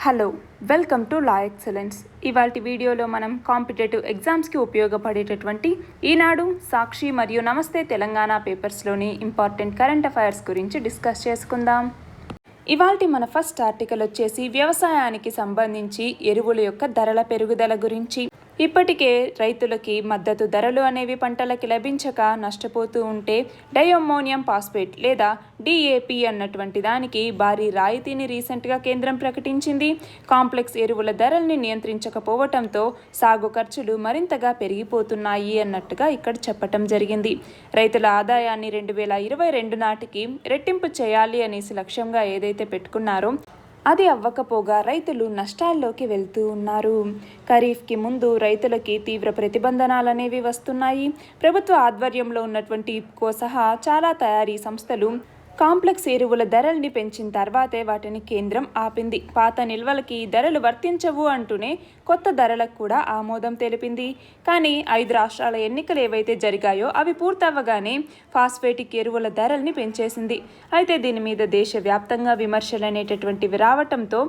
Hello, welcome to law excellence. ఇవాల్టి వీడియోలో మనం కాంపిటేటివ్ ఎగ్జామ్స్కి ఉపయోగపడేటటువంటి ఈనాడు, సాక్షి మరియు నమస్తే తెలంగాణ పేపర్స్లోని ఇంపార్టెంట్ కరెంట్ అఫైర్స్ గురించి డిస్కస్ చేసుకుందాం. ఇవాల్టి మన ఫస్ట్ ఆర్టికల్ వచ్చేసి వ్యవసాయానికి సంబంధించి ఎరువుల యొక్క ధరల పెరుగుదల గురించి. ఇప్పటికే రైతులకి మద్దతు ధరలు అనేవి పంటలకి లభించక నష్టపోతూ ఉంటే డైఅమ్మోనియం ఫాస్ఫేట్ లేదా డిఏపి అన్నటువంటి దానికి భారీ రాయితీని రీసెంట్గా కేంద్రం ప్రకటించింది. కాంప్లెక్స్ ఎరువుల ధరల్ని నియంత్రించకపోవటంతో సాగు ఖర్చులు మరింతగా పెరిగిపోతున్నాయి అన్నట్టుగా ఇక్కడ చెప్పటం జరిగింది. రైతుల ఆదాయాన్ని 2022 నాటికి రెట్టింపు చేయాలి అనేసి లక్ష్యంగా ఏదైతే పెట్టుకున్నారో అది అవ్వకపోగా రైతులు నష్టాల్లోకి వెళ్తూ ఉన్నారు. ఖరీఫ్కి ముందు రైతులకి తీవ్ర ప్రతిబంధనాలు అనేవి వస్తున్నాయి. ప్రభుత్వ ఆధ్వర్యంలో ఉన్నటువంటి ఇప్కో సహా చాలా తయారీ సంస్థలు కాంప్లెక్స్ ఎరువుల ధరల్ని పెంచిన తర్వాతే వాటిని కేంద్రం ఆపింది. పాత నిల్వలకి ధరలు వర్తించవు అంటూనే కొత్త ధరలకు కూడా ఆమోదం తెలిపింది. కానీ 5 రాష్ట్రాల ఎన్నికలు ఏవైతే జరిగాయో అవి పూర్తవ్వగానే ఫాస్ఫేటిక్ ఎరువుల ధరల్ని పెంచేసింది. అయితే దీని మీద దేశవ్యాప్తంగా విమర్శలు అనేటటువంటివి రావటంతో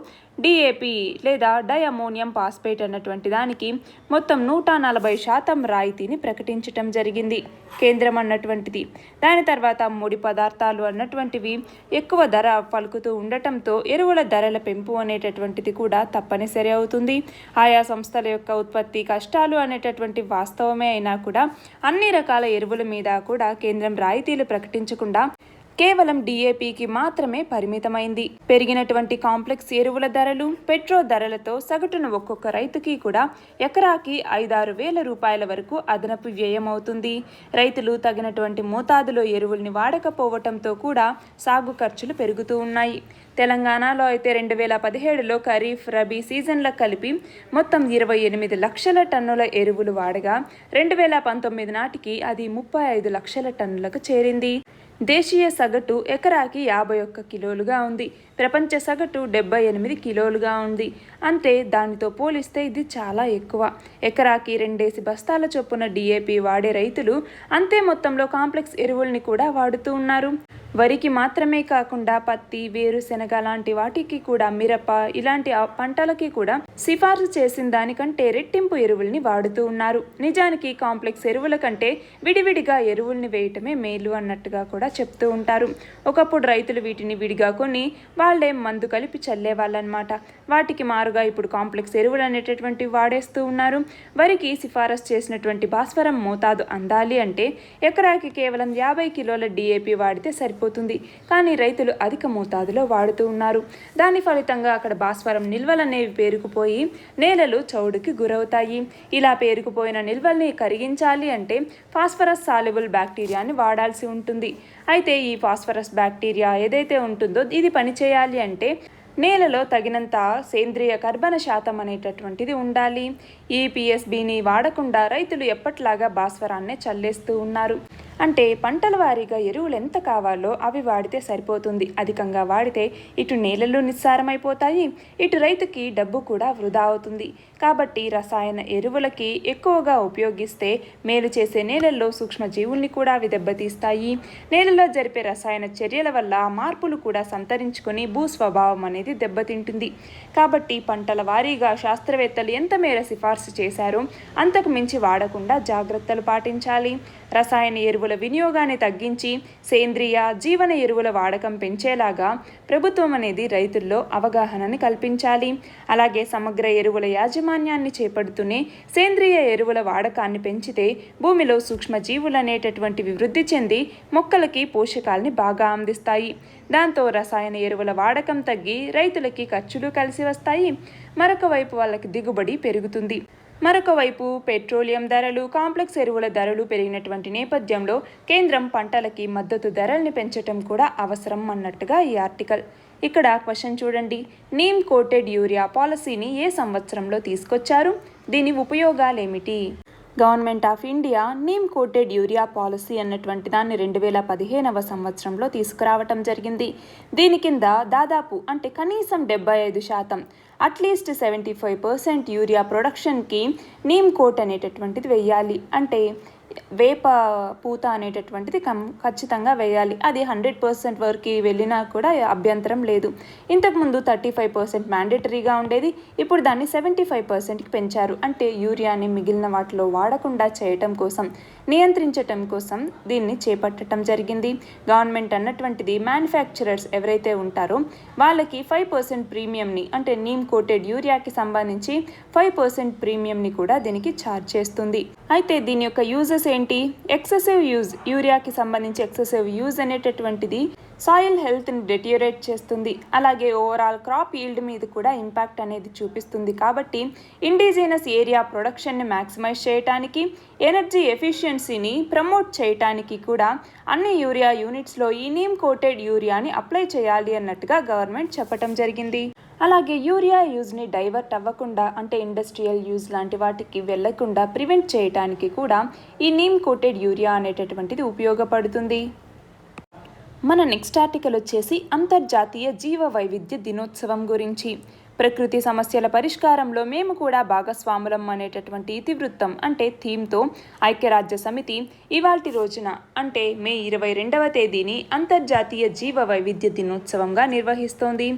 డిఏపి లేదా డైఅమ్మోనియం ఫాస్ఫేట్ అన్నటువంటి దానికి మొత్తం 140% రాయితీని ప్రకటించటం జరిగింది కేంద్రం అన్నటువంటిది. దాని తర్వాత ముడి పదార్థాలు అన్నటువంటివి ఎక్కువ ధర పలుకుతూ ఉండటంతో ఎరువుల ధరల పెంపు అనేటటువంటిది కూడా తప్పనిసరి అవుతుంది. ఆయా సంస్థల యొక్క ఉత్పత్తి కష్టాలు అనేటటువంటి వాస్తవమే అయినా కూడా అన్ని రకాల ఎరువుల మీద కూడా కేంద్రం రాయితీలు ప్రకటించకుండా కేవలం డిఏపికి మాత్రమే పరిమితమైంది. పెరిగినటువంటి కాంప్లెక్స్ ఎరువుల ధరలు, పెట్రోల్ ధరలతో సగటున ఒక్కొక్క రైతుకి కూడా ఎకరాకి 5-6 వేల రూపాయల వరకు అదనపు వ్యయం అవుతుంది. రైతులు తగినటువంటి మోతాదులో ఎరువుల్ని వాడకపోవటంతో కూడా సాగు ఖర్చులు పెరుగుతూ ఉన్నాయి. తెలంగాణలో అయితే 2017లో ఖరీఫ్, రబీ సీజన్లకు కలిపి మొత్తం 28 లక్షల టన్నుల ఎరువులు వాడగా 2019 నాటికి అది 35 లక్షల టన్నులకు చేరింది. దేశీయ సగటు ఎకరాకి 51 కిలోలుగా ఉంది. ప్రపంచ సగటు 78 కిలోలుగా ఉంది. అంటే దానితో పోలిస్తే ఇది చాలా ఎక్కువ. ఎకరాకి 2 బస్తాల చొప్పున డిఏపి వాడే రైతులు అంతే మొత్తంలో కాంప్లెక్స్ ఎరువుల్ని కూడా వాడుతూ ఉన్నారు. వరికి మాత్రమే కాకుండా పత్తి, వేరుశెనగ లాంటి వాటికి కూడా, మిరప ఇలాంటి పంటలకి కూడా సిఫార్సు చేసిన దానికంటే రెట్టింపు ఎరువుల్ని వాడుతూ ఉన్నారు. నిజానికి కాంప్లెక్స్ ఎరువుల కంటే విడివిడిగా ఎరువుల్ని వేయటమే మేలు అన్నట్టుగా కూడా చెప్తూ ఉంటారు. ఒకప్పుడు రైతులు వీటిని విడిగా కొని వాళ్ళే మందు కలిపి చల్లేవాళ్ళనమాట. వాటికి మారుగా ఇప్పుడు కాంప్లెక్స్ ఎరువులు అనేటటువంటివి వాడేస్తూ ఉన్నారు. వరికి సిఫారసు చేసినటువంటి భాస్వరం మోతాదు అందాలి అంటే ఎకరాకి కేవలం 50 కిలోల డిఏపి వాడితే సరిపోతుంది. కానీ రైతులు అధిక మోతాదులో వాడుతూ ఉన్నారు. దాని ఫలితంగా అక్కడ భాస్వరం నిల్వలు అనేవి పేరుకుపోయి నేలలు చౌడుకి గురవుతాయి. ఇలా పేరుకుపోయిన నిల్వల్ని కరిగించాలి అంటే ఫాస్ఫరస్ సాల్యుబుల్ బ్యాక్టీరియాని వాడాల్సి ఉంటుంది. అయితే ఈ ఫాస్ఫరస్ బ్యాక్టీరియా ఏదైతే ఉంటుందో ఇది పనిచేయాలి అంటే నేలలో తగినంత సేంద్రియ కర్బన శాతం అనేటటువంటిది ఉండాలి. ఈ పిఎస్బిని వాడకుండా రైతులు ఎప్పట్లాగా భాస్వరాన్నే చల్లేస్తూ ఉన్నారు. అంటే పంటల వారీగా ఎరువులు ఎంత కావాలో అవి వాడితే సరిపోతుంది. అధికంగా వాడితే ఇటు నేలలు నిస్సారమైపోతాయి, ఇటు రైతుకి డబ్బు కూడా వృధా అవుతుంది. కాబట్టి రసాయన ఎరువులకి ఎక్కువగా ఉపయోగిస్తే మేలు చేసే నేలల్లో సూక్ష్మజీవుల్ని కూడా అవి దెబ్బతీస్తాయి. నేలలో జరిపే రసాయన చర్యల వల్ల మార్పులు కూడా సంతరించుకొని భూస్వభావం అనేది దెబ్బతింటుంది. కాబట్టి పంటల వారీగా శాస్త్రవేత్తలు ఎంత మేర సిఫార్సు చేశారో అంతకు మించి వాడకుండా జాగ్రత్తలు పాటించాలి. రసాయన ఎరువుల వినియోగాన్ని తగ్గించి సేంద్రియ, జీవన ఎరువుల వాడకం పెంచేలాగా ప్రభుత్వం అనేది రైతుల్లో అవగాహనని కల్పించాలి. అలాగే సమగ్ర ఎరువుల యాజమాన్యాన్ని చేపడుతూనే సేంద్రియ ఎరువుల వాడకాన్ని పెంచితే భూమిలో సూక్ష్మజీవులు అనేటటువంటివి వృద్ధి చెంది మొక్కలకి పోషకాలని బాగా అందిస్తాయి. దాంతో రసాయన ఎరువుల వాడకం తగ్గి రైతులకి ఖర్చులు కలిసి వస్తాయి. మరొక వైపు వాళ్ళకి దిగుబడి పెరుగుతుంది. మరొక వైపు పెట్రోలియం ధరలు, కాంప్లెక్స్ ఎరువుల ధరలు పెరిగినటువంటి నేపథ్యంలో కేంద్రం పంటలకి మద్దతు ధరల్ని పెంచటం కూడా అవసరం అన్నట్టుగా ఈ ఆర్టికల్. ఇక్కడ క్వశ్చన్ చూడండి. నీమ్ కోటెడ్ యూరియా పాలసీని ఏ సంవత్సరంలో తీసుకొచ్చారు? దీని ఉపయోగాలేమిటి? Government of India neem coated urea policy అన్నటువంటి దాన్ని 2015వ సంవత్సరంలో తీసుకురావటం జరిగింది. దీని కింద దాదాపు అంటే కనీసం 75%, అట్లీస్ట్ 75% యూరియా ప్రొడక్షన్కి నీమ్ కోట్ అనేటటువంటిది వెయ్యాలి. అంటే వేప పూత అనేటటువంటిది ఖచ్చితంగా వేయాలి. అది 100% వరకు వెళ్ళినా కూడా అభ్యంతరం లేదు. ఇంతకుముందు 35% మ్యాండేటరీగా ఉండేది, ఇప్పుడు దాన్ని 75%కి పెంచారు. అంటే యూరియాని మిగిలిన వాటిలో వాడకుండా చేయటం కోసం, నియంత్రించటం కోసం దీన్ని చేపట్టడం జరిగింది. గవర్నమెంట్ అన్నటువంటిది మ్యానుఫ్యాక్చరర్స్ ఎవరైతే ఉంటారో వాళ్ళకి 5% ప్రీమియంని, అంటే నీమ్ కోటెడ్ యూరియాకి సంబంధించి 5% ప్రీమియంని కూడా దీనికి ఛార్జ్ చేస్తుంది. అయితే దీని యొక్క యూజెస్ ఏంటి? ఎక్సెసివ్ యూజ్, యూరియాకి సంబంధించి ఎక్సెసివ్ యూజ్ అనేటటువంటిది సాయిల్ హెల్త్ని డెటియోరేట్ చేస్తుంది. అలాగే ఓవరాల్ క్రాప్ ఈల్డ్ మీద కూడా ఇంపాక్ట్ అనేది చూపిస్తుంది. కాబట్టి ఇండిజినస్ ఏరియా ప్రొడక్షన్ని మ్యాక్సిమైజ్ చేయడానికి, ఎనర్జీ ఎఫిషియన్సీని ప్రమోట్ చేయడానికి కూడా అన్ని యూరియా యూనిట్స్లో ఈ నీమ్ కోటెడ్ యూరియాని అప్లై చేయాలి అన్నట్టుగా గవర్నమెంట్ చెప్పడం జరిగింది. అలాగే యూరియా యూజ్ని డైవర్ట్ అవ్వకుండా, అంటే ఇండస్ట్రియల్ యూజ్ లాంటి వాటికి వెళ్లకుండా ప్రివెంట్ చేయడానికి కూడా ఈ నీమ్ కోటెడ్ యూరియా అనేటటువంటిది ఉపయోగపడుతుంది. మన నెక్స్ట్ ఆర్టికల్ వచ్చేసి అంతర్జాతీయ జీవ వైవిధ్య దినోత్సవం గురించి. ప్రకృతి సమస్యల పరిష్కారంలో మేము కూడా భాగస్వాములం అనేటటువంటి ఇతివృత్తం, అంటే థీమ్తో ఐక్యరాజ్య సమితి ఇవాల్టి రోజున, అంటే మే 22వ తేదీని అంతర్జాతీయ జీవ వైవిధ్య దినోత్సవంగా నిర్వహిస్తోంది.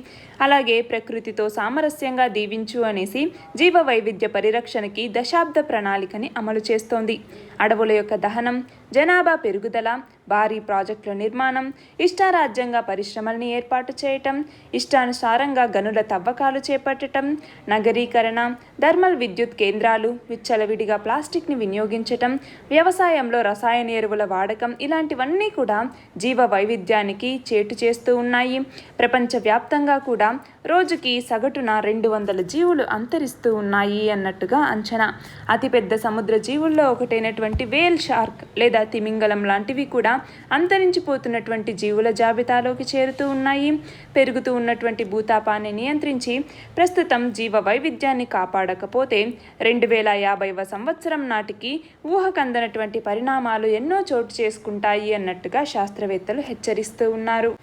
అలాగే ప్రకృతితో సామరస్యంగా దీవించు అనేసి జీవ వైవిధ్య పరిరక్షణకి దశాబ్ద ప్రణాళికని అమలు చేస్తోంది. అడవుల యొక్క దహనం, జనాభా పెరుగుదల, భారీ ప్రాజెక్టుల నిర్మాణం, ఇష్టారాజ్యంగా పరిశ్రమల్ని ఏర్పాటు చేయటం, ఇష్టానుసారంగా గనుల తవ్వకాలు చేపట్టడం, నగరీకరణ, థర్మల్ విద్యుత్ కేంద్రాలు, విచ్చలవిడిగా ప్లాస్టిక్ని వినియోగించటం, వ్యవసాయంలో రసాయన ఎరువుల వాడకం, ఇలాంటివన్నీ కూడా జీవ వైవిధ్యానికి చేటు చేస్తూ ఉన్నాయి. ప్రపంచవ్యాప్తంగా కూడా రోజుకి సగటున 200 జీవులు అంతరిస్తూ ఉన్నాయి అన్నట్టుగా అంచనా. అతిపెద్ద సముద్ర జీవుల్లో ఒకటైనటువంటి వేల్ షార్క్ లేదా తిమింగలం లాంటివి కూడా అంతరించిపోతున్నటువంటి జీవుల జాబితాలోకి చేరుతూ ఉన్నాయి. పెరుగుతూ ఉన్నటువంటి భూతాపాన్ని నియంత్రించి ప్రస్తుతం జీవ వైవిధ్యాన్ని కాపాడకపోతే 2050వ సంవత్సరం నాటికి ఊహకందనటువంటి పరిణామాలు ఎన్నో చోటు చేసుకుంటాయి అన్నట్టుగా శాస్త్రవేత్తలు హెచ్చరిస్తూ ఉన్నారు.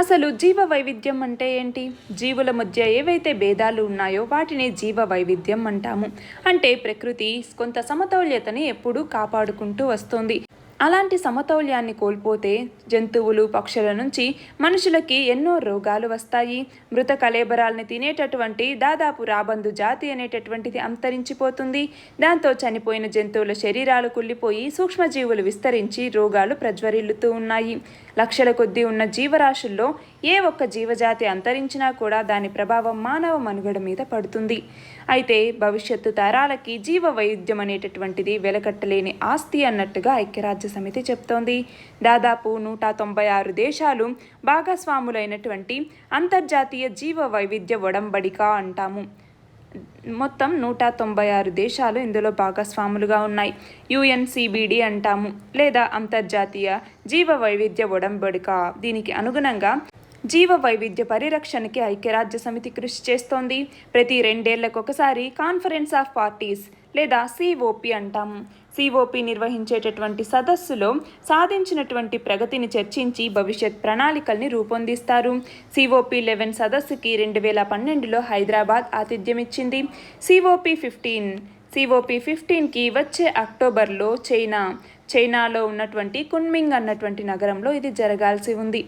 అసలు జీవ వైవిధ్యం అంటే ఏంటి? జీవుల మధ్య ఏవైతే భేదాలు ఉన్నాయో వాటిని జీవ వైవిధ్యం అంటాము. అంటే ప్రకృతి కొంత సమతౌల్యతని ఎప్పుడూ కాపాడుకుంటూ వస్తుంది. అలాంటి సమతౌల్యాన్ని కోల్పోతే జంతువులు, పక్షుల నుంచి మనుషులకి ఎన్నో రోగాలు వస్తాయి. మృత కళేబరాల్ని తినేటటువంటి దాదాపు రాబందు జాతి అనేటటువంటిది అంతరించిపోతుంది. దాంతో చనిపోయిన జంతువుల శరీరాలు కుళ్ళిపోయి సూక్ష్మజీవులు విస్తరించి రోగాలు ప్రజ్వరిల్లుతూ ఉన్నాయి. లక్షల కొద్దీ ఉన్న జీవరాశుల్లో ఏ ఒక్క జీవజాతి అంతరించినా కూడా దాని ప్రభావం మానవ మనుగడ మీద పడుతుంది. అయితే భవిష్యత్తు తరాలకి జీవ వైవిధ్యం అనేటటువంటిది వెలకట్టలేని ఆస్తి అన్నట్టుగా ఐక్యరాజ్య సమితి చెప్తోంది. దాదాపు 196 దేశాలు భాగస్వాములైనటువంటి అంతర్జాతీయ జీవ వైవిధ్య ఒడంబడిక అంటాము. మొత్తం 196 దేశాలు ఇందులో భాగస్వాములుగా ఉన్నాయి. UNCBD అంటాము, లేదా అంతర్జాతీయ జీవ వైవిధ్య ఒడంబడిక. దీనికి అనుగుణంగా జీవ వైవిధ్య పరిరక్షణకి ఐక్యరాజ్య సమితి కృషి చేస్తోంది. ప్రతి 2 ఏళ్లకొకసారి కాన్ఫరెన్స్ ఆఫ్ పార్టీస్ లేదా COP అంటాము. COP నిర్వహించేటటువంటి సదస్సులో సాధించినటువంటి ప్రగతిని చర్చించి భవిష్యత్ ప్రణాళికల్ని రూపొందిస్తారు. COP11 సదస్సుకి 2012లో హైదరాబాద్ ఆతిథ్యమిచ్చింది. COP15కి వచ్చే అక్టోబర్లో చైనాలో ఉన్నటువంటి కున్మింగ్ అన్నటువంటి నగరంలో ఇది జరగాల్సి ఉంది.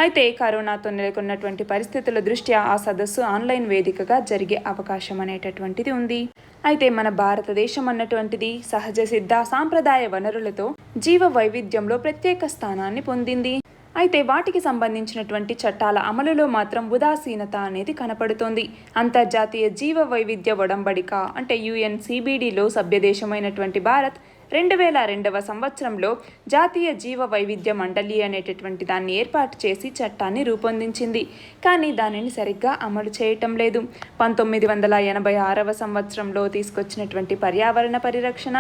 అయితే కరోనాతో నెలకొన్నటువంటి పరిస్థితుల దృష్ట్యా ఆ సదస్సు ఆన్లైన్ వేదికగా జరిగే అవకాశం అనేటటువంటిది ఉంది. అయితే మన భారతదేశం అన్నటువంటిది సహజ సిద్ధ సాంప్రదాయ వనరులతో జీవ వైవిధ్యంలో ప్రత్యేక స్థానాన్ని పొందింది. అయితే వాటికి సంబంధించినటువంటి చట్టాల అమలులో మాత్రం ఉదాసీనత అనేది కనపడుతోంది. అంతర్జాతీయ జీవ వైవిధ్య ఒడంబడిక అంటే UNCBDలో సభ్యదేశమైనటువంటి భారత్ 2002వ సంవత్సరంలో జాతీయ జీవ వైవిధ్య మండలి అనేటటువంటి దాన్ని ఏర్పాటు చేసి చట్టాన్ని రూపొందించింది. కానీ దానిని సరిగ్గా అమలు చేయటం లేదు. 1986వ సంవత్సరంలో తీసుకొచ్చినటువంటి పర్యావరణ పరిరక్షణ,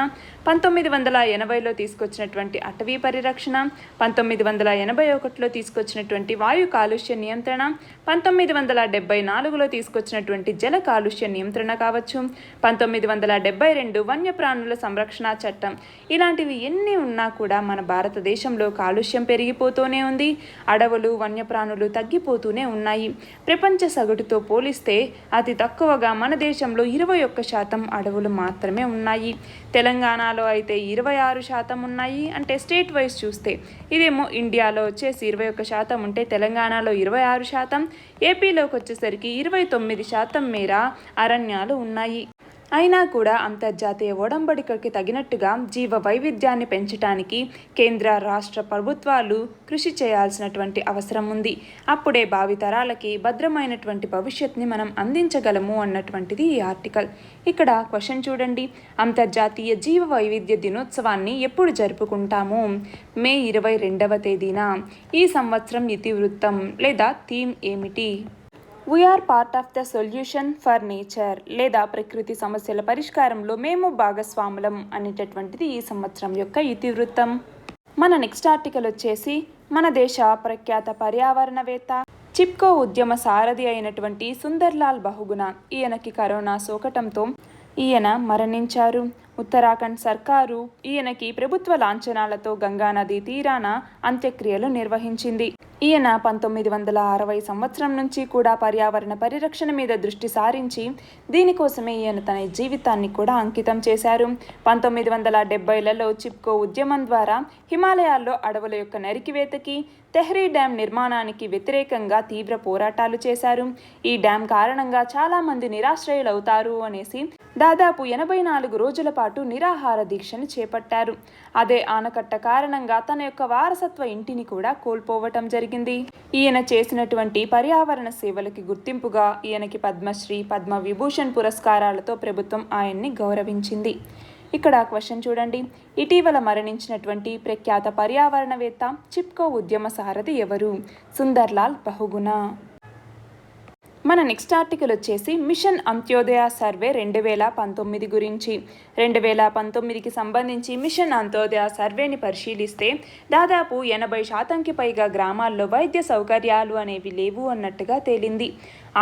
1980లో తీసుకొచ్చినటువంటి అటవీ పరిరక్షణ, 1981లో తీసుకొచ్చినటువంటి వాయు కాలుష్య నియంత్రణ, 1974లో తీసుకొచ్చినటువంటి జల కాలుష్య నియంత్రణ కావచ్చు, 1972 వన్యప్రాణుల సంరక్షణ చట్టం ఇలాంటివి ఎన్ని ఉన్నా కూడా మన భారతదేశంలో కాలుష్యం పెరిగిపోతూనే ఉంది. అడవులు, వన్యప్రాణులు తగ్గిపోతూనే ఉన్నాయి. ప్రపంచ సగటుతో పోలిస్తే అతి తక్కువగా మన దేశంలో 21% అడవులు మాత్రమే ఉన్నాయి. తెలంగాణలో అయితే 26% ఉన్నాయి. అంటే స్టేట్ వైజ్ చూస్తే ఇదేమో ఇండియాలో వచ్చేసి 21% ఉంటే తెలంగాణలో 26%, ఏపీలోకి వచ్చేసరికి 29% మేర అరణ్యాలు ఉన్నాయి. అయినా కూడా అంతర్జాతీయ ఒడంబడికకి తగినట్టుగా జీవ వైవిధ్యాన్ని పెంచడానికి కేంద్ర రాష్ట్ర ప్రభుత్వాలు కృషి చేయాల్సినటువంటి అవసరం ఉంది. అప్పుడే భావితరాలకి భద్రమైనటువంటి భవిష్యత్తుని మనం అందించగలము అన్నటువంటిది ఈ ఆర్టికల్. ఇక్కడ క్వశ్చన్ చూడండి, అంతర్జాతీయ జీవ వైవిధ్య దినోత్సవాన్ని ఎప్పుడు జరుపుకుంటాము? మే 22వ తేదీన. ఈ సంవత్సరం ఇతివృత్తం లేదా థీమ్ ఏమిటి? We are part of the solution for nature లేదా ప్రకృతి సమస్యల పరిష్కారంలో మేము భాగస్వాములం అనేటటువంటిది ఈ సంవత్సరం యొక్క ఇతివృత్తం. మన నెక్స్ట్ ఆర్టికల్ వచ్చేసి మన దేశ ప్రఖ్యాత పర్యావరణవేత్త, చిప్కో ఉద్యమ సారథి అయినటువంటి సుందర్లాల్ బహుగుణ. ఈయనకి కరోనా సోకటంతో ఈయన మరణించారు. ఉత్తరాఖండ్ సర్కారు ఈయనకి ప్రభుత్వ లాంఛనాలతో గంగానది తీరాన అంత్యక్రియలు నిర్వహించింది. ఈయన 1960 సంవత్సరం నుంచి కూడా పర్యావరణ పరిరక్షణ మీద దృష్టి సారించి దీనికోసమే ఈయన తన జీవితాన్ని కూడా అంకితం చేశారు. 1970లలో చిప్కో ఉద్యమం ద్వారా హిమాలయాల్లో అడవుల యొక్క నరికివేతకి, తెహ్రీ డ్యాం నిర్మాణానికి వ్యతిరేకంగా తీవ్ర పోరాటాలు చేశారు. ఈ డ్యాం కారణంగా చాలామంది నిరాశ్రయులవుతారు అనేసి దాదాపు 84 రోజుల పాటు నిరాహార దీక్షను చేపట్టారు. అదే ఆనకట్ట కారణంగా తన యొక్క వారసత్వ ఇంటిని కూడా కోల్పోవటం జరిగింది. ఈయన చేసినటువంటి పర్యావరణ సేవలకి గుర్తింపుగా ఈయనకి పద్మశ్రీ, పద్మ విభూషణ్ పురస్కారాలతో ప్రభుత్వం ఆయన్ని గౌరవించింది. ఇక్కడ క్వశ్చన్ చూడండి, ఇటీవల మరణించినటువంటి ప్రఖ్యాత పర్యావరణవేత్త, చిప్కో ఉద్యమ సారథి ఎవరు? సుందర్లాల్ బహుగుణ. మన నెక్స్ట్ ఆర్టికల్ వచ్చేసి మిషన్ అంత్యోదయ సర్వే 2019 గురించి. 2019కి సంబంధించి మిషన్ అంత్యోదయ సర్వేని పరిశీలిస్తే దాదాపు 80%కి పైగా గ్రామాల్లో వైద్య సౌకర్యాలు అనేవి లేవు అన్నట్టుగా తేలింది.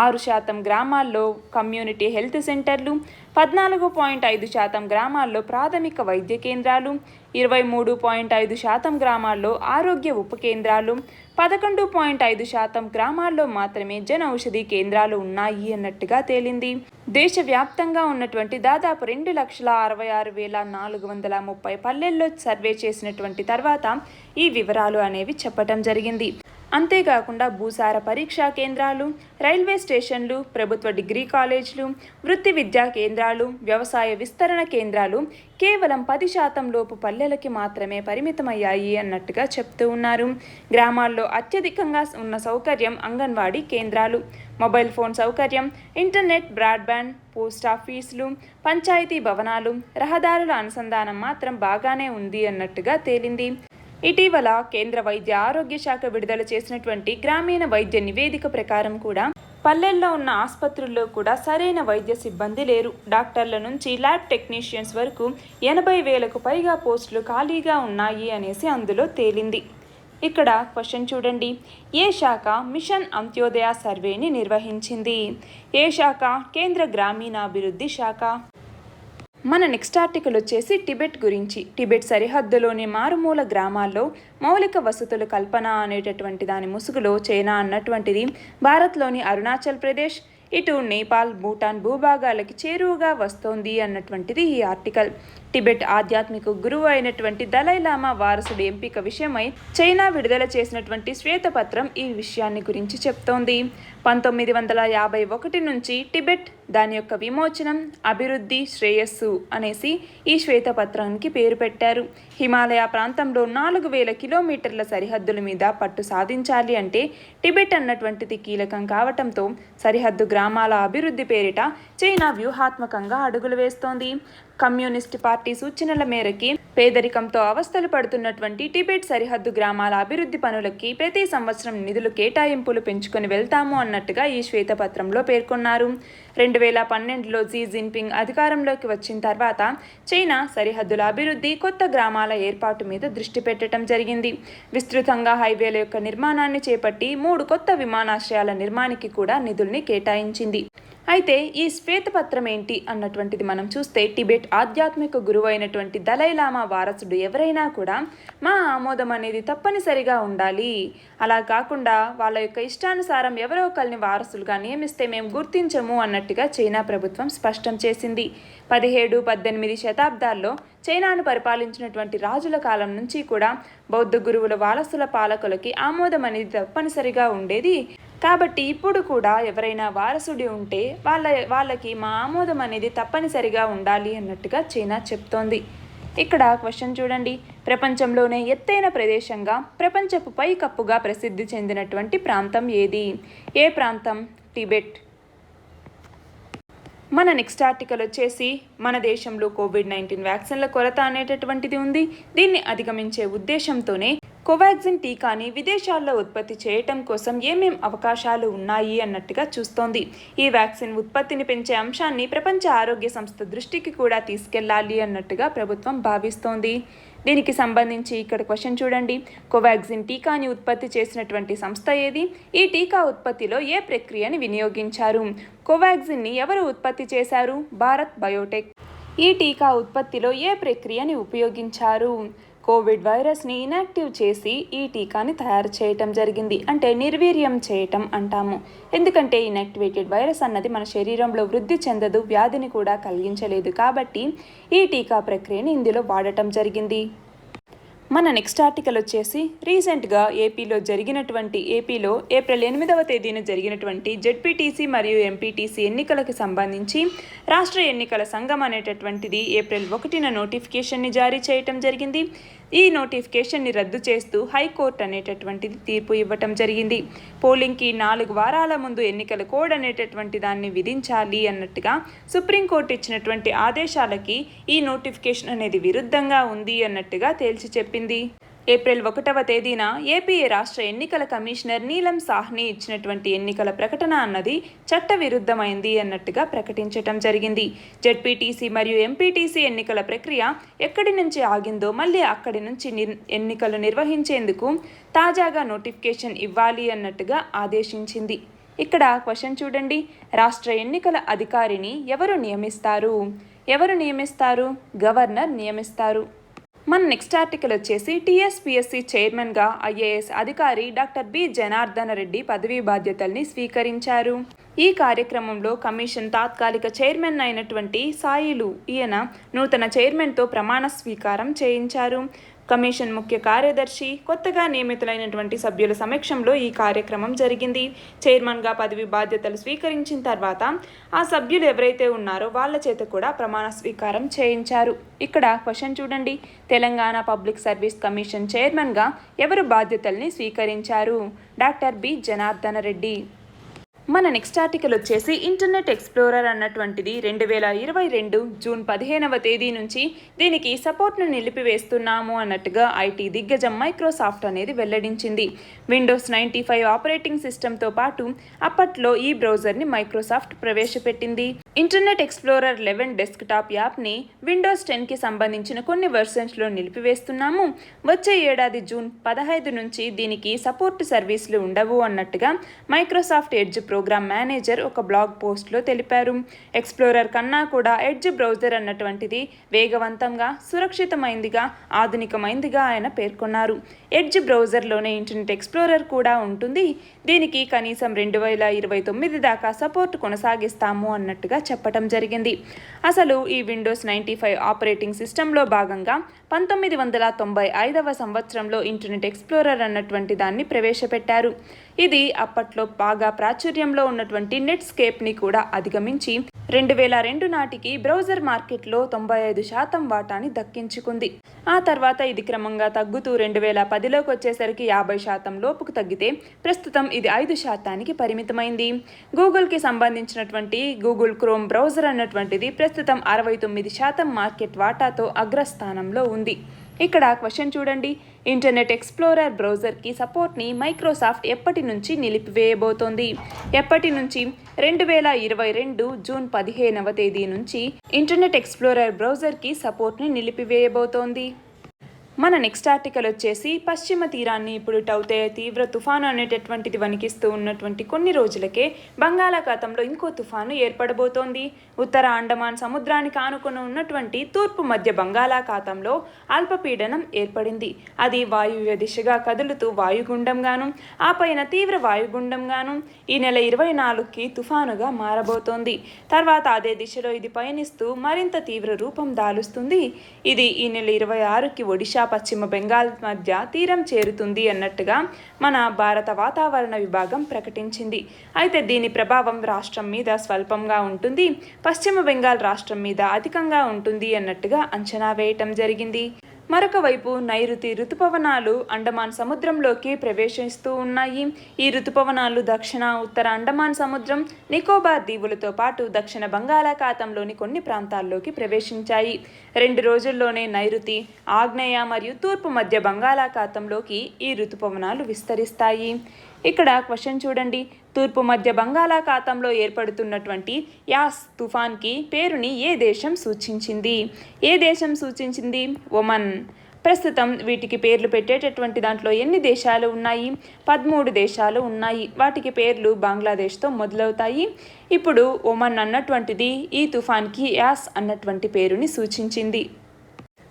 6% గ్రామాల్లో కమ్యూనిటీ హెల్త్ సెంటర్లు, 14.5% గ్రామాల్లో ప్రాథమిక వైద్య కేంద్రాలు, 23.5% గ్రామాల్లో ఆరోగ్య ఉప కేంద్రాలు, 11.5% గ్రామాల్లో మాత్రమే జన ఔషధి కేంద్రాలు ఉన్నాయి అన్నట్టుగా తేలింది. దేశవ్యాప్తంగా ఉన్నటువంటి దాదాపు 2,66,430 పల్లెల్లో సర్వే చేసినటువంటి తర్వాత ఈ వివరాలు అనేవి చెప్పటం జరిగింది. అంతేకాకుండా భూసార పరీక్షా కేంద్రాలు, రైల్వే స్టేషన్లు, ప్రభుత్వ డిగ్రీ కాలేజీలు, వృత్తి విద్యా కేంద్రాలు, వ్యవసాయ విస్తరణ కేంద్రాలు కేవలం 10% లోపు పల్లెలకి మాత్రమే పరిమితమయ్యాయి అన్నట్టుగా చెప్తూ ఉన్నారు. గ్రామాల్లో అత్యధికంగా ఉన్న సౌకర్యం అంగన్వాడీ కేంద్రాలు, మొబైల్ ఫోన్ సౌకర్యం, ఇంటర్నెట్, బ్రాడ్బ్యాండ్, పోస్ట్ ఆఫీసులు, పంచాయతీ భవనాలు, రహదారుల అనుసంధానం మాత్రం బాగానే ఉంది అన్నట్టుగా తేలింది. ఇటీవల కేంద్ర వైద్య ఆరోగ్య శాఖ విడుదల చేసినటువంటి గ్రామీణ వైద్య నివేదిక ప్రకారం కూడా పల్లెల్లో ఉన్న ఆసుపత్రుల్లో కూడా సరైన వైద్య సిబ్బంది లేరు. డాక్టర్ల నుంచి ల్యాబ్ టెక్నీషియన్స్ వరకు 80,000కు పైగా పోస్టులు ఖాళీగా ఉన్నాయి అనేసి అందులో తేలింది. ఇక్కడ క్వశ్చన్ చూడండి, ఏ శాఖ మిషన్ అంత్యోదయ సర్వేని నిర్వహించింది? ఏ శాఖ? కేంద్ర గ్రామీణాభివృద్ధి శాఖ. మన నెక్స్ట్ ఆర్టికల్ వచ్చేసి టిబెట్ గురించి. టిబెట్ సరిహద్దులోని మారుమూల గ్రామాల్లో మౌలిక వసతుల కల్పన అనేటటువంటి దాని ముసుగులో చైనా అన్నటువంటిది భారత్లోని అరుణాచల్ ప్రదేశ్, ఇటు నేపాల్, భూటాన్ భూభాగాలకి చేరువగా వస్తోంది అన్నటువంటిది ఈ ఆర్టికల్. టిబెట్ ఆధ్యాత్మిక గురువు అయినటువంటి దలైలామా వారసుడి ఎంపిక విషయమై చైనా విడుదల చేసినటువంటి శ్వేతపత్రం ఈ విషయాన్ని గురించి చెప్తోంది. 1951 నుంచి టిబెట్, దాని యొక్క విమోచనం, అభివృద్ధి, శ్రేయస్సు అనేసి ఈ శ్వేతపత్రానికి పేరు పెట్టారు. హిమాలయ ప్రాంతంలో 4,000 కిలోమీటర్ల సరిహద్దుల మీద పట్టు సాధించాలి అంటే టిబెట్ అన్నటువంటిది కీలకం కావటంతో సరిహద్దు గ్రామాల అభివృద్ధి పేరిట చైనా వ్యూహాత్మకంగా అడుగులు వేస్తోంది. కమ్యూనిస్ట్ పార్టీ సూచనల మేరకి పేదరికంతో అవస్థలు పడుతున్నటువంటి టిబెట్ సరిహద్దు గ్రామాల అభివృద్ధి పనులకి ప్రతి సంవత్సరం నిధులు కేటాయింపులు పెంచుకొని వెళ్తాము అన్నట్టుగా ఈ శ్వేతపత్రంలో పేర్కొన్నారు. 2012లో జీ జిన్పింగ్ అధికారంలోకి వచ్చిన తర్వాత చైనా సరిహద్దుల అభివృద్ధి, కొత్త గ్రామాల ఏర్పాటు మీద దృష్టి పెట్టడం జరిగింది. విస్తృతంగా హైవేల యొక్క నిర్మాణాన్ని చేపట్టి 3 కొత్త విమానాశ్రయాల నిర్మాణానికి కూడా నిధుల్ని కేటాయించింది. అయితే ఈ శ్వేతపత్రం ఏంటి అన్నటువంటిది మనం చూస్తే, టిబెట్ ఆధ్యాత్మిక గురువు అయినటువంటి దలైలామా వారసుడు ఎవరైనా కూడా మా ఆమోదం అనేది తప్పనిసరిగా ఉండాలి, అలా కాకుండా వాళ్ళ యొక్క ఇష్టానుసారం ఎవరో ఒకరిని వారసులుగా నియమిస్తే మేము గుర్తించము అన్నట్టుగా చైనా ప్రభుత్వం స్పష్టం చేసింది. 17-18 శతాబ్దాల్లో చైనాను పరిపాలించినటువంటి రాజుల కాలం నుంచి కూడా బౌద్ధ గురువుల వారసుల పాలకులకి ఆమోదం అనేది తప్పనిసరిగా ఉండేది. కాబట్టి ఇప్పుడు కూడా ఎవరైనా వారసుడి ఉంటే వాళ్ళకి మా ఆమోదం అనేది తప్పనిసరిగా ఉండాలి అన్నట్టుగా చైనా చెప్తోంది. ఇక్కడ క్వశ్చన్ చూడండి, ప్రపంచంలోనే ఎత్తైన ప్రదేశంగా ప్రపంచపు పైకప్పుగా ప్రసిద్ధి చెందినటువంటి ప్రాంతం ఏది? ఏ ప్రాంతం? టిబెట్. మన నెక్స్ట్ ఆర్టికల్ వచ్చేసి, మన దేశంలో కోవిడ్-19 వ్యాక్సిన్ల కొరత అనేటటువంటిది ఉంది. దీన్ని అధిగమించే ఉద్దేశంతోనే కోవాక్సిన్ టీకాని విదేశాల్లో ఉత్పత్తి చేయటం కోసం ఏమేం అవకాశాలు ఉన్నాయి అన్నట్టుగా చూస్తోంది. ఈ వ్యాక్సిన్ ఉత్పత్తిని పెంచే అంశాన్ని ప్రపంచ ఆరోగ్య సంస్థ దృష్టికి కూడా తీసుకెళ్లాలి అన్నట్టుగా ప్రభుత్వం భావిస్తోంది. దీనికి సంబంధించి ఇక్కడ క్వశ్చన్ చూడండి, కోవాక్సిన్ టీకాని ఉత్పత్తి చేసినటువంటి సంస్థ ఏది? ఈ టీకా ఉత్పత్తిలో ఏ ప్రక్రియని వినియోగించారు? కోవాక్సిన్ని ఎవరు ఉత్పత్తి చేశారు? భారత్ బయోటెక్. ఈ టీకా ఉత్పత్తిలో ఏ ప్రక్రియని ఉపయోగించారు? కోవిడ్ వైరస్ని ఇనాక్టివ్ చేసి ఈ టీకాని తయారు చేయటం జరిగింది. అంటే నిర్వీర్యం చేయటం అంటాము. ఎందుకంటే ఇనాక్టివేటెడ్ వైరస్ అన్నది మన శరీరంలో వృద్ధి చెందదు, వ్యాధిని కూడా కలిగించలేదు. కాబట్టి ఈ టీకా ప్రక్రియని ఇందులో వాడటం జరిగింది. మన నెక్స్ట్ ఆర్టికల్ వచ్చేసి, రీసెంట్గా ఏపీలో ఏప్రిల్ 8వ తేదీన జరిగినటువంటి జెడ్పీటీసీ మరియు ఎంపీటీసీ ఎన్నికలకు సంబంధించి రాష్ట్ర ఎన్నికల సంఘం అనేటటువంటిది ఏప్రిల్ 1న నోటిఫికేషన్ని జారీ చేయటం జరిగింది. ఈ నోటిఫికేషన్ని రద్దు చేస్తూ హైకోర్టు అనేటటువంటిది తీర్పు ఇవ్వటం జరిగింది. పోలింగ్కి 4 వారాల ముందు ఎన్నికల కోడ్ అనేటటువంటి దాన్ని విధించాలి అన్నట్టుగా సుప్రీంకోర్టు ఇచ్చినటువంటి ఆదేశాలకి ఈ నోటిఫికేషన్ అనేది విరుద్ధంగా ఉంది అన్నట్టుగా తేల్చి చెప్పింది. ఏప్రిల్ 1వ తేదీన ఏపీ రాష్ట్ర ఎన్నికల కమిషనర్ నీలం సాహ్ని ఇచ్చినటువంటి ఎన్నికల ప్రకటన అన్నది చట్టవిరుద్ధమైంది అన్నట్టుగా ప్రకటించటం జరిగింది. జెడ్పీటీసీ మరియు ఎంపీటీసీ ఎన్నికల ప్రక్రియ ఎక్కడి నుంచి ఆగిందో మళ్ళీ అక్కడి నుంచి ఎన్నికలు నిర్వహించేందుకు తాజాగా నోటిఫికేషన్ ఇవ్వాలి అన్నట్టుగా ఆదేశించింది. ఇక్కడ క్వశ్చన్ చూడండి, రాష్ట్ర ఎన్నికల అధికారిని ఎవరు నియమిస్తారు? గవర్నర్ నియమిస్తారు. మన నెక్స్ట్ ఆర్టికల్ వచ్చేసి, టీఎస్పీఎస్సీ చైర్మన్గా ఐఏఎస్ అధికారి డాక్టర్ బి జనార్దన రెడ్డి పదవీ బాధ్యతల్ని స్వీకరించారు. ఈ కార్యక్రమంలో కమిషన్ తాత్కాలిక చైర్మన్ అయినటువంటి సాయిలు ఈయన నూతన చైర్మన్తో ప్రమాణ స్వీకారం చేయించారు. కమిషన్ ముఖ్య కార్యదర్శి కొత్తగా నియమితులైనటువంటి సభ్యుల సమక్షంలో ఈ కార్యక్రమం జరిగింది. చైర్మన్గా పదవి బాధ్యతలు స్వీకరించిన తర్వాత ఆ సభ్యులు ఎవరైతే ఉన్నారో వాళ్ళ చేత కూడా ప్రమాణ స్వీకారం చేయించారు. ఇక్కడ క్వశ్చన్ చూడండి, తెలంగాణ పబ్లిక్ సర్వీస్ కమిషన్ చైర్మన్గా ఎవరు బాధ్యతల్ని స్వీకరించారు? Doctor B Janardhana Reddy. మన నెక్స్ట్ ఆర్టికల్ వచ్చేసి, ఇంటర్నెట్ ఎక్స్ప్లోరర్ అన్నటువంటిది 2022 జూన్ 15వ తేదీ నుంచి దీనికి సపోర్ట్ను నిలిపివేస్తున్నాము అన్నట్టుగా ఐటీ దిగ్గజం మైక్రోసాఫ్ట్ అనేది వెల్లడించింది. విండోస్ 95 ఆపరేటింగ్ సిస్టమ్తో పాటు అప్పట్లో ఈ బ్రౌజర్ని మైక్రోసాఫ్ట్ ప్రవేశపెట్టింది. ఇంటర్నెట్ ఎక్స్ప్లోరర్ 11 డెస్క్టాప్ యాప్ని విండోస్ 10కి సంబంధించిన కొన్ని వెర్షన్స్లో నిలిపివేస్తున్నాము. వచ్చే ఏడాది జూన్ 15 నుంచి దీనికి సపోర్ట్ సర్వీసులు ఉండవు అన్నట్టుగా మైక్రోసాఫ్ట్ ఎడ్జ్ ప్రోగ్రామ్ మేనేజర్ ఒక బ్లాగ్ పోస్ట్లో తెలిపారు. ఎక్స్ప్లోరర్ కన్నా కూడా ఎడ్జ్ బ్రౌజర్ అన్నటువంటిది వేగవంతంగా, సురక్షితమైందిగా, ఆధునికమైందిగా ఆయన పేర్కొన్నారు. ఎడ్జ్ బ్రౌజర్లోనే ఇంటర్నెట్ ఎక్స్ప్లోరర్ కూడా ఉంటుంది. దీనికి కనీసం 2029 దాకా సపోర్ట్ కొనసాగిస్తాము అన్నట్టుగా చెప్పడం జరిగింది. అసలు ఈ విండోస్ 95 ఆపరేటింగ్ సిస్టంలో భాగంగా 1995వ సంవత్సరంలో ఇంటర్నెట్ ఎక్స్ప్లోరర్ అన్నటువంటి దాన్ని ప్రవేశపెట్టారు. ఇది అప్పట్లో బాగా ప్రాచుర్యంలో ఉన్నటువంటి నెట్స్కేప్ని కూడా అధిగమించి 2002 నాటికి బ్రౌజర్ మార్కెట్లో 95% వాటాని దక్కించుకుంది. ఆ తర్వాత ఇది క్రమంగా తగ్గుతూ 2010లోకి వచ్చేసరికి 50% లోపుకు తగ్గితే ప్రస్తుతం ఇది 5%కి పరిమితమైంది. గూగుల్కి సంబంధించినటువంటి గూగుల్ క్రోమ్ బ్రౌజర్ అన్నటువంటిది ప్రస్తుతం 69% మార్కెట్ వాటాతో అగ్రస్థానంలో ఉంది. ఇక్కడ క్వశ్చన్ చూడండి, ఇంటర్నెట్ ఎక్స్ప్లోరర్ బ్రౌజర్కి సపోర్ట్ని మైక్రోసాఫ్ట్ ఎప్పటి నుంచి నిలిపివేయబోతోంది? ఎప్పటి నుంచి? 2022 జూన్ 15వ తేదీ నుంచి ఇంటర్నెట్ ఎక్స్ప్లోరర్ బ్రౌజర్కి సపోర్ట్ని నిలిపివేయబోతోంది. మన నెక్స్ట్ ఆర్టికల్ వచ్చేసి పశ్చిమ తీరాన్ని ఇప్పుడు టౌతే తీవ్ర తుఫాను అనేటటువంటిది వణికిస్తూ ఉన్నటువంటి కొన్ని రోజులకే బంగాళాఖాతంలో ఇంకో తుఫాను ఏర్పడబోతోంది. ఉత్తర అండమాన్ సముద్రానికి ఆనుకుని ఉన్నటువంటి తూర్పు మధ్య బంగాళాఖాతంలో అల్పపీడనం ఏర్పడింది. అది వాయువ్య దిశగా కదులుతూ వాయుగుండంగాను ఆ పైన తీవ్ర వాయుగుండంగాను ఈ నెల 24కి తుఫానుగా మారబోతోంది. తర్వాత అదే దిశలో ఇది పయనిస్తూ మరింత తీవ్ర రూపం దాలుస్తుంది. ఇది ఈ నెల 26కి ఒడిషా పశ్చిమ బెంగాల్ మధ్య తీరం చేరుతుంది అన్నట్టుగా మన భారత వాతావరణ విభాగం ప్రకటించింది. అయితే దీని ప్రభావం రాష్ట్రం మీద స్వల్పంగా ఉంటుంది, పశ్చిమ బెంగాల్ రాష్ట్రం మీద అధికంగా ఉంటుంది అన్నట్టుగా అంచనా వేయటం జరిగింది. మరొక వైపు నైరుతి రుతుపవనాలు అండమాన్ సముద్రంలోకి ప్రవేశిస్తూ ఉన్నాయి. ఈ రుతుపవనాలు దక్షిణ ఉత్తర అండమాన్ సముద్రం, నికోబార్ దీవులతో పాటు దక్షిణ బంగాళాఖాతంలోని కొన్ని ప్రాంతాల్లోకి ప్రవేశించాయి. 2 రోజుల్లోనే నైరుతి, ఆగ్నేయ మరియు తూర్పు మధ్య బంగాళాఖాతంలోకి ఈ రుతుపవనాలు విస్తరిస్తాయి. ఇక్కడ క్వశ్చన్ చూడండి, తూర్పు మధ్య బంగాళాఖాతంలో ఏర్పడుతున్నటువంటి యాస్ తుఫాన్కి పేరుని ఏ దేశం సూచించింది? ఒమన్. ప్రస్తుతం వీటికి పేర్లు పెట్టేటటువంటి దాంట్లో ఎన్ని దేశాలు ఉన్నాయి? 13 దేశాలు ఉన్నాయి. వాటికి పేర్లు బంగ్లాదేశ్తో మొదలవుతాయి. ఇప్పుడు ఒమన్ అన్నటువంటిది ఈ తుఫాన్కి యాస్ అన్నటువంటి పేరుని సూచించింది.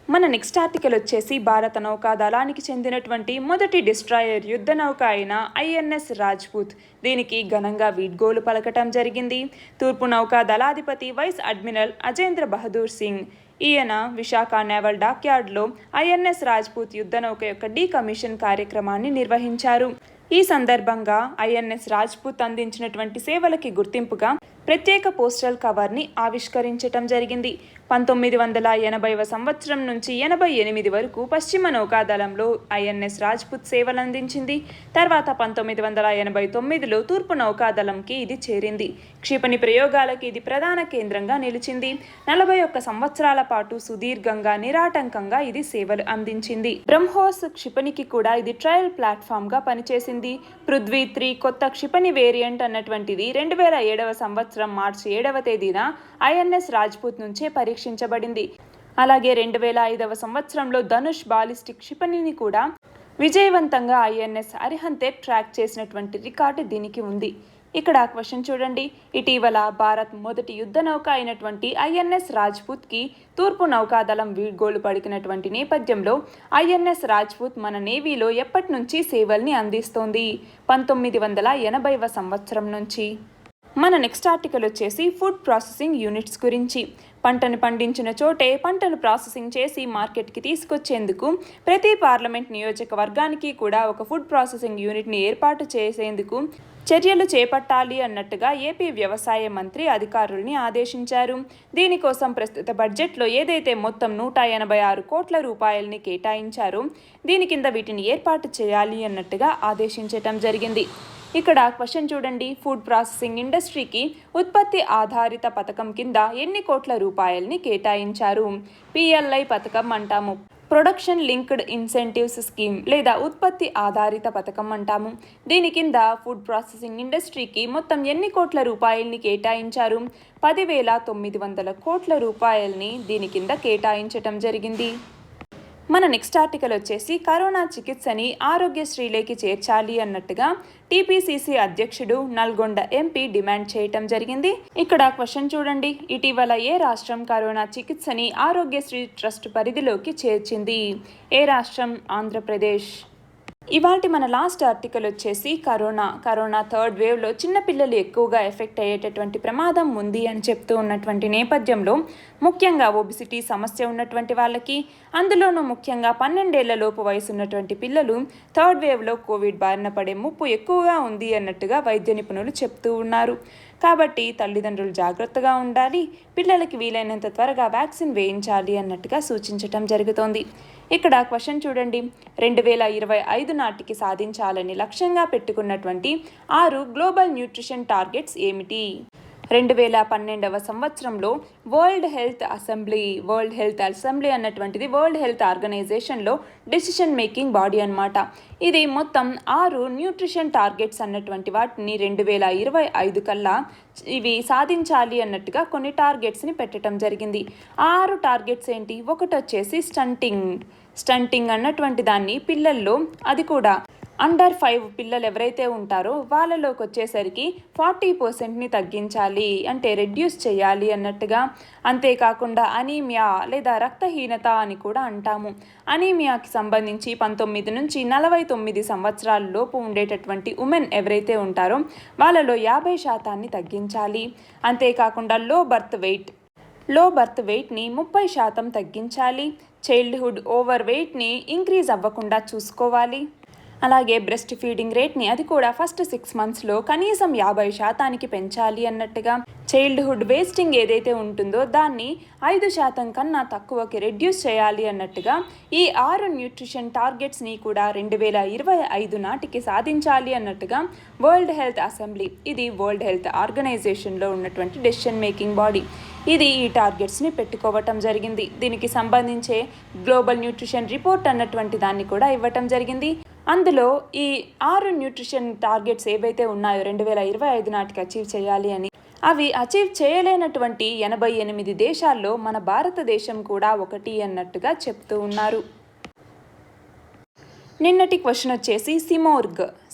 మన నెక్స్ట్ ఆర్టికల్ వచ్చేసి భారత నౌకా దళానికి చెందినటువంటి మొదటి డిస్ట్రాయర్ యుద్ధ నౌక అయిన ఐఎన్ఎస్ రాజ్పూత్ దీనికి ఘనంగా వీడ్కోలు పలకటం జరిగింది. తూర్పు నౌకా దళాధిపతి వైస్ అడ్మిరల్ అజేంద్ర బహదూర్ సింగ్ ఈయన విశాఖ నేవల్ డాక్యార్డ్లో ఐఎన్ఎస్ రాజ్పూత్ యుద్ధ నౌక యొక్క డీకమిషన్ కార్యక్రమాన్ని నిర్వహించారు. ఈ సందర్భంగా ఐఎన్ఎస్ రాజ్పూత్ అందించినటువంటి సేవలకి గుర్తింపుగా ప్రత్యేక పోస్టల్ కవర్ని ఆవిష్కరించటం జరిగింది. 1980వ సంవత్సరం నుంచి 88 వరకు పశ్చిమ నౌకాదళంలో ఐఎన్ఎస్ రాజ్పూత్ సేవలందించింది. తర్వాత 1989లో తూర్పు నౌకాదళంకి ఇది చేరింది. క్షిపణి ప్రయోగాలకి ఇది ప్రధాన కేంద్రంగా నిలిచింది. 41 సంవత్సరాల పాటు సుదీర్ఘంగా నిరాటంకంగా ఇది సేవలు అందించింది. బ్రహ్మోస్ క్షిపణికి కూడా ఇది ట్రయల్ ప్లాట్ఫామ్గా పనిచేసింది. పృథ్వీ 3 కొత్త క్షిపణి వేరియంట్ అన్నటువంటిది 2007వ సంవత్సరం మార్చి 7వ తేదీన ఐఎన్ఎస్ రాజ్పూత్ నుంచే పరీక్షించబడింది. అలాగే 2005వ సంవత్సరంలో ధనుష్ బాలిస్టిక్ క్షిపణిని కూడా విజయవంతంగా ఐఎన్ఎస్ అరిహంతే ట్రాక్ చేసినటువంటి రికార్డు దీనికి ఉంది. ఇక్కడ క్వశ్చన్ చూడండి, ఇటీవల భారత్ మొదటి యుద్ధ నౌక అయినటువంటి ఐఎన్ఎస్ రాజ్పూత్కి తూర్పు నౌకాదళం వీడ్కోలు పలికినటువంటి నేపథ్యంలో ఐఎన్ఎస్ రాజ్పూత్ మన నేవీలో ఎప్పటి నుంచి సేవల్ని అందిస్తోంది? 1980వ సంవత్సరం నుంచి. మన నెక్స్ట్ ఆర్టికల్ వచ్చేసి ఫుడ్ ప్రాసెసింగ్ యూనిట్స్ గురించి. పంటను పండించిన చోటే పంటను ప్రాసెసింగ్ చేసి మార్కెట్కి తీసుకొచ్చేందుకు ప్రతి పార్లమెంట్ నియోజకవర్గానికి కూడా ఒక ఫుడ్ ప్రాసెసింగ్ యూనిట్ని ఏర్పాటు చేసేందుకు చర్యలు చేపట్టాలి అన్నట్టుగా ఏపీ వ్యవసాయ మంత్రి అధికారుల్ని ఆదేశించారు. దీనికోసం ప్రస్తుత బడ్జెట్లో ఏదైతే మొత్తం 186 కోట్ల రూపాయలని కేటాయించారో దీని కింద వీటిని ఏర్పాటు చేయాలి అన్నట్టుగా ఆదేశించటం జరిగింది. ఇక్కడ క్వశ్చన్ చూడండి, ఫుడ్ ప్రాసెసింగ్ ఇండస్ట్రీకి ఉత్పత్తి ఆధారిత పథకం కింద ఎన్ని కోట్ల రూపాయల్ని కేటాయించారు? పిఎల్ఐ పథకం అంటాము, ప్రొడక్షన్ లింక్డ్ ఇన్సెంటివ్స్ స్కీమ్ లేదా ఉత్పత్తి ఆధారిత పథకం అంటాము. దీని కింద ఫుడ్ ప్రాసెసింగ్ ఇండస్ట్రీకి మొత్తం ఎన్ని కోట్ల రూపాయల్ని కేటాయించారు? 10,900 కోట్ల రూపాయల్ని దీని కింద కేటాయించటం జరిగింది. మన నెక్స్ట్ ఆర్టికల్ వచ్చేసి కరోనా చికిత్సని ఆరోగ్యశ్రీలోకి చేర్చాలి అన్నట్టుగా టీపీసీసీ అధ్యక్షుడు నల్గొండ ఎంపీ డిమాండ్ చేయటం జరిగింది. ఇక్కడ క్వశ్చన్ చూడండి, ఇటీవల ఏ రాష్ట్రం కరోనా చికిత్సని ఆరోగ్యశ్రీ ట్రస్ట్ పరిధిలోకి చేర్చింది? ఏ రాష్ట్రం? ఆంధ్రప్రదేశ్. ఇవాల్టి మన లాస్ట్ ఆర్టికల్ వచ్చేసి కరోనా థర్డ్ వేవ్లో చిన్నపిల్లలు ఎక్కువగా ఎఫెక్ట్ అయ్యేటటువంటి ప్రమాదం ఉంది అని చెప్తూ ఉన్నటువంటి నేపథ్యంలో ముఖ్యంగా ఒబిసిటీ సమస్య ఉన్నటువంటి వాళ్ళకి, అందులోనూ ముఖ్యంగా 12 ఏళ్ల లోపు వయసు ఉన్నటువంటి పిల్లలు థర్డ్ వేవ్లో కోవిడ్ బారిన పడే ముప్పు ఎక్కువగా ఉంది అన్నట్టుగా వైద్య నిపుణులు చెప్తూ ఉన్నారు. కాబట్టి తల్లిదండ్రులు జాగ్రత్తగా ఉండాలి, పిల్లలకి వీలైనంత త్వరగా వ్యాక్సిన్ వేయించాలి అన్నట్టుగా సూచించటం జరుగుతోంది. ఇక్కడ క్వశ్చన్ చూడండి, 2025 నాటికి సాధించాలని లక్ష్యంగా పెట్టుకున్నటువంటి 6 గ్లోబల్ న్యూట్రిషన్ టార్గెట్స్ ఏమిటి? 2012వ సంవత్సరంలో వరల్డ్ హెల్త్ అసెంబ్లీ అన్నటువంటిది వరల్డ్ హెల్త్ ఆర్గనైజేషన్లో డెసిషన్ మేకింగ్ బాడీ అన్నమాట. ఇది మొత్తం 6 న్యూట్రిషన్ టార్గెట్స్ అన్నటువంటి వాటిని 2025 కల్లా ఇవి సాధించాలి అన్నట్టుగా కొన్ని టార్గెట్స్ని పెట్టడం జరిగింది. 6 టార్గెట్స్ ఏంటి? ఒకటి వచ్చేసి స్టంటింగ్ అన్నటువంటి దాన్ని పిల్లల్లో, అది కూడా అండర్ 5 పిల్లలు ఎవరైతే ఉంటారో వాళ్ళలోకి వచ్చేసరికి 40%ని తగ్గించాలి, అంటే రెడ్యూస్ చేయాలి అన్నట్టుగా. అంతేకాకుండా అనీమియా లేదా రక్తహీనత అని కూడా అంటాము. అనీమియాకి సంబంధించి 19 నుంచి 49 సంవత్సరాల లోపు ఉండేటటువంటి ఉమెన్ ఎవరైతే ఉంటారో వాళ్ళలో 50% తగ్గించాలి. అంతేకాకుండా లో బర్త్ వెయిట్ని 30% తగ్గించాలి. చైల్డ్హుడ్ ఓవర్ వెయిట్ని ఇంక్రీజ్ అవ్వకుండా చూసుకోవాలి. అలాగే బ్రెస్ట్ ఫీడింగ్ రేట్ని అది కూడా ఫస్ట్ 6 మంత్స్లో కనీసం 50%కి పెంచాలి అన్నట్టుగా. చైల్డ్హుడ్ వేస్టింగ్ ఏదైతే ఉంటుందో దాన్ని 5% కన్నా తక్కువకి రెడ్యూస్ చేయాలి అన్నట్టుగా ఈ 6 న్యూట్రిషన్ టార్గెట్స్ని కూడా 2025 నాటికి సాధించాలి అన్నట్టుగా వరల్డ్ హెల్త్ అసెంబ్లీ, ఇది వరల్డ్ హెల్త్ ఆర్గనైజేషన్లో ఉన్నటువంటి డెసిషన్ మేకింగ్ బాడీ, ఇది ఈ టార్గెట్స్ని పెట్టుకోవటం జరిగింది. దీనికి సంబంధించే గ్లోబల్ న్యూట్రిషన్ రిపోర్ట్ అన్నటువంటి దాన్ని కూడా ఇవ్వటం జరిగింది. అందులో ఈ 6 న్యూట్రిషన్ టార్గెట్స్ ఏవైతే ఉన్నాయో 2025 నాటికి అచీవ్ చేయాలి అని, అవి అచీవ్ చేయలేనటువంటి 88 దేశాల్లో మన భారతదేశం కూడా ఒకటి అన్నట్టుగా చెప్తూ ఉన్నారు. నిన్నటి క్వశ్చన్ వచ్చేసి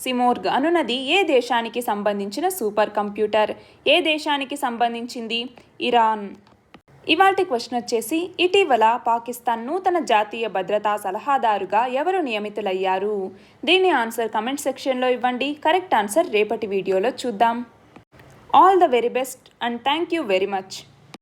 సిమోర్గ్ అనున్నది ఏ దేశానికి సంబంధించిన సూపర్ కంప్యూటర్? ఏ దేశానికి సంబంధించింది? ఇరాన్. ఇవాల్టి క్వశ్చన్ వచ్చేసి ఇటీవల పాకిస్తాన్ నూతన జాతీయ భద్రతా సలహాదారుగా ఎవరు నియమితులయ్యారు? దీని ఆన్సర్ కమెంట్ సెక్షన్లో ఇవ్వండి. కరెక్ట్ ఆన్సర్ రేపటి వీడియోలో చూద్దాం. All the very best and thank you very much.